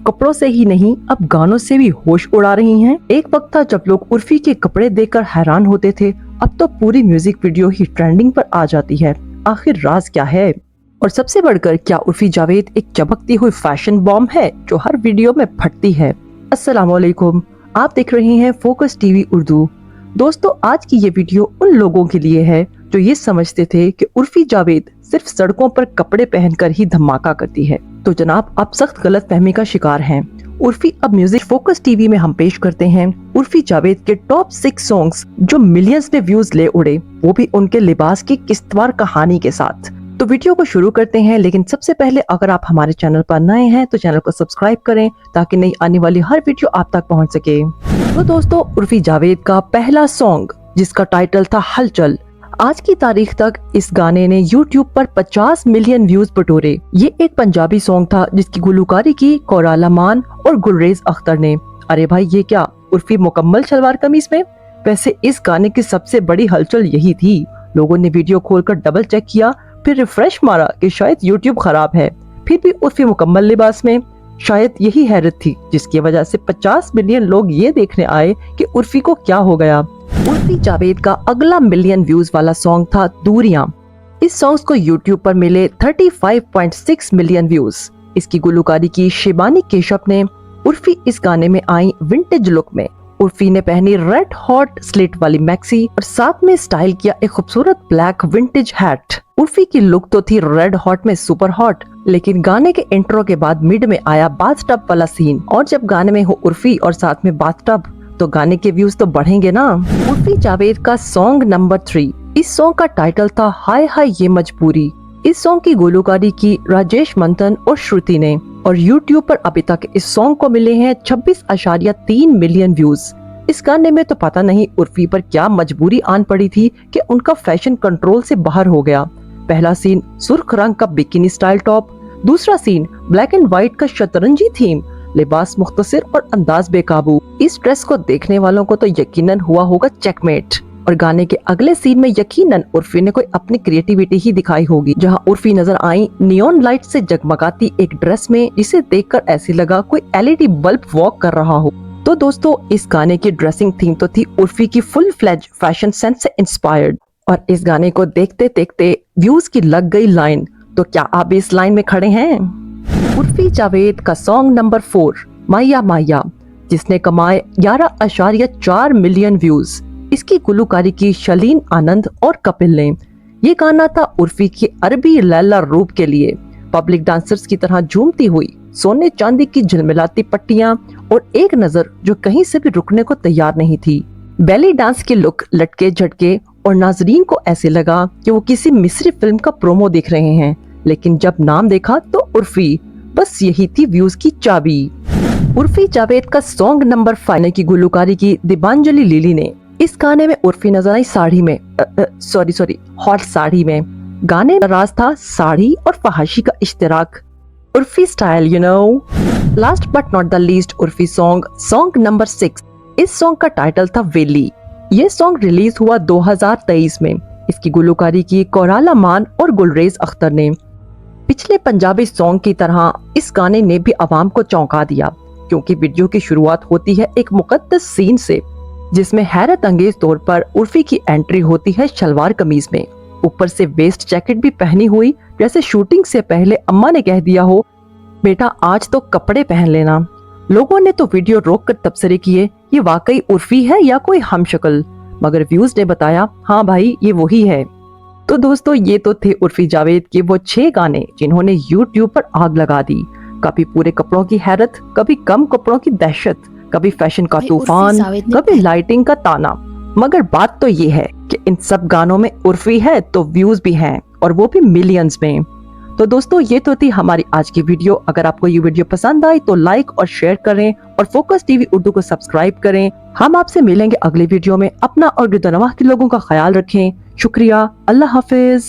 कपड़ों से ही नहीं अब गानों से भी होश उड़ा रही हैं। एक वक्त था जब लोग उर्फी के कपड़े देखकर हैरान होते थे, अब तो पूरी म्यूजिक वीडियो ही ट्रेंडिंग पर आ जाती है। आखिर राज क्या है? और सबसे बढ़कर क्या उर्फी जावेद एक चमकती हुई फैशन बॉम्ब है जो हर वीडियो में फटती है? अस्सलाम वालेकुम, आप देख रहे हैं फोकस टीवी उर्दू। दोस्तों, आज की ये वीडियो उन लोगों के लिए है जो ये समझते थे कि उर्फी जावेद सिर्फ सड़कों पर कपड़े पहनकर ही धमाका करती है। तो जनाब, आप सख्त गलत फहमी का शिकार हैं। उर्फी अब म्यूजिक फोकस टीवी में हम पेश करते हैं उर्फी जावेद के टॉप 6 सॉन्ग्स जो मिलियंस में व्यूज ले उड़े, वो भी उनके लिबास की किस्तवार कहानी के साथ। तो वीडियो को शुरू करते हैं, लेकिन सबसे पहले अगर आप हमारे चैनल पर नए हैं तो चैनल को सब्सक्राइब करें ताकि नई आने वाली हर वीडियो आप तक पहुंच सके। तो दोस्तों, उर्फी जावेद का पहला सॉन्ग जिसका टाइटल था हलचल, आज की तारीख तक इस गाने ने YouTube पर 50 मिलियन व्यूज बटोरे। ये एक पंजाबी सॉन्ग था जिसकी गुलकारी की कोराला मान और गुलरेज अख्तर ने। अरे भाई, ये क्या उर्फी मुकम्मल सलवार कमीज में? वैसे इस गाने की सबसे बड़ी हलचल यही थी। लोगों ने वीडियो खोलकर डबल चेक किया, फिर रिफ्रेश मारा कि शायद YouTube खराब है, फिर भी उर्फी मुकम्मल लिबास में। शायद यही हैरत थी जिसकी वजह से 50 मिलियन लोग ये देखने आए कि उर्फी को क्या हो गया। उर्फी जावेद का अगला मिलियन व्यूज वाला सॉन्ग था दूरियां। इस सॉन्ग को YouTube पर मिले 35.6 मिलियन व्यूज। इसकी गुलकारी की शिबानी केशव ने। उर्फी इस गाने में आई विंटेज लुक में। उर्फी ने पहनी रेड हॉट स्लिट वाली मैक्सी और साथ में स्टाइल किया एक खूबसूरत ब्लैक विंटेज हैट। उर्फी की लुक तो थी रेड हॉट में सुपर हॉट, लेकिन गाने के इंट्रो के बाद मिड में आया बाथटब वाला सीन, और जब गाने में हो उर्फी और साथ में बाथटब तो गाने के व्यूज तो बढ़ेंगे ना। उर्फी जावेद का सॉन्ग नंबर 3, इस सॉन्ग का टाइटल था हाय हाय ये मजबूरी। इस सॉन्ग की गुलकारी की राजेश मंथन और श्रुति ने, और YouTube पर अभी तक इस सॉन्ग को मिले हैं 26.3 मिलियन व्यूज। इस गाने में तो पता नहीं उर्फी पर क्या मजबूरी आन पड़ी थी कि उनका फैशन कंट्रोल से बाहर हो गया। पहला सीन सुर्ख रंग का बिकिनी स्टाइल टॉप, दूसरा सीन ब्लैक एंड व्हाइट का शतरंजी थीम, लिबास मुख्तसर और अंदाज बेकाबू। इस ड्रेस को देखने वालों को तो यकीनन हुआ होगा चेकमेट। और गाने के अगले सीन में यकीनन उर्फी ने कोई अपनी क्रिएटिविटी ही दिखाई होगी, जहां उर्फी नजर आई नियॉन लाइट से जगमगाती एक ड्रेस में, जिसे देखकर ऐसे लगा कोई LED बल्ब वॉक कर रहा हो। तो दोस्तों, इस गाने की ड्रेसिंग थीम तो थी उर्फी की फुल फ्लेज फैशन सेंस से इंस्पायर्ड। और इस गाने को देखते देखते व्यूज की लग गई लाइन। तो क्या आप इस लाइन में खड़े हैं? उर्फी जावेद का सॉन्ग नंबर 4, माया माया, जिसने कमाए 11.4 मिलियन व्यूज। इसकी गुलकारी की शलीन आनंद और कपिल ने। ये गाना था उर्फी की अरबी लैला रूप के लिए। पब्लिक डांसर्स की तरह झूमती हुई, सोने चांदी की झिलमिलाती पट्टियां और एक नजर जो कहीं से भी रुकने को तैयार नहीं थी। बेली डांस की लुक लटके झटके, और नाजरीन को ऐसे लगा कि वो किसी मिस्री फिल्म का प्रोमो देख रहे हैं। लेकिन जब नाम देखा तो उर्फी, बस यही थी व्यूज की चाबी। उर्फी जावेद का सॉन्ग नंबर 5 की गुलकारी की दीपांजलि लीली ने। इस गाने में उर्फी नजर आई साड़ी में, हॉट साड़ी में। गाने में राज था साड़ी और फहाशी का इश्तिराक, Urfi style you know. Last but not the least, Urfi song number 6, इस सॉन्ग का टाइटल था वेली। ये सॉन्ग रिलीज हुआ 2023 में। इसकी गुलकारी की कोराला मान और गुलरेज अख्तर ने। पिछले पंजाबी सॉन्ग की तरह इस गाने ने भी आवाम को चौंका दिया, क्योंकि वीडियो की शुरुआत होती है एक मुकद्दस सीन से, जिसमें हैरत अंगेज तौर पर उर्फी की एंट्री होती है शलवार कमीज में, ऊपर से वेस्ट जैकेट भी पहनी हुई, जैसे शूटिंग से पहले अम्मा ने कह दिया हो बेटा आज तो कपड़े पहन लेना। लोगों ने तो वीडियो रोककर तबसरे किए, ये वाकई उर्फी है या कोई हमशक्ल, मगर व्यूज ने बताया हाँ भाई ये वही है। तो दोस्तों, ये तो थे उर्फी जावेद के वो 6 गाने जिन्होंने YouTube पर आग लगा दी। कभी पूरे कपड़ों की हैरत, कभी कम कपड़ों की दहशत, कभी फैशन का तूफान, कभी लाइटिंग का ताना। मगर बात तो ये है कि इन सब गानों में उर्फी है तो व्यूज भी हैं, और वो भी मिलियंस में। तो दोस्तों, ये तो थी हमारी आज की वीडियो। अगर आपको ये वीडियो पसंद आई तो लाइक और शेयर करें, और फोकस टीवी उर्दू को सब्सक्राइब करें। हम आपसे मिलेंगे अगली वीडियो में। अपना और गिरदनवाह के लोगों का ख्याल रखें। शुक्रिया, अल्लाह हाफिज।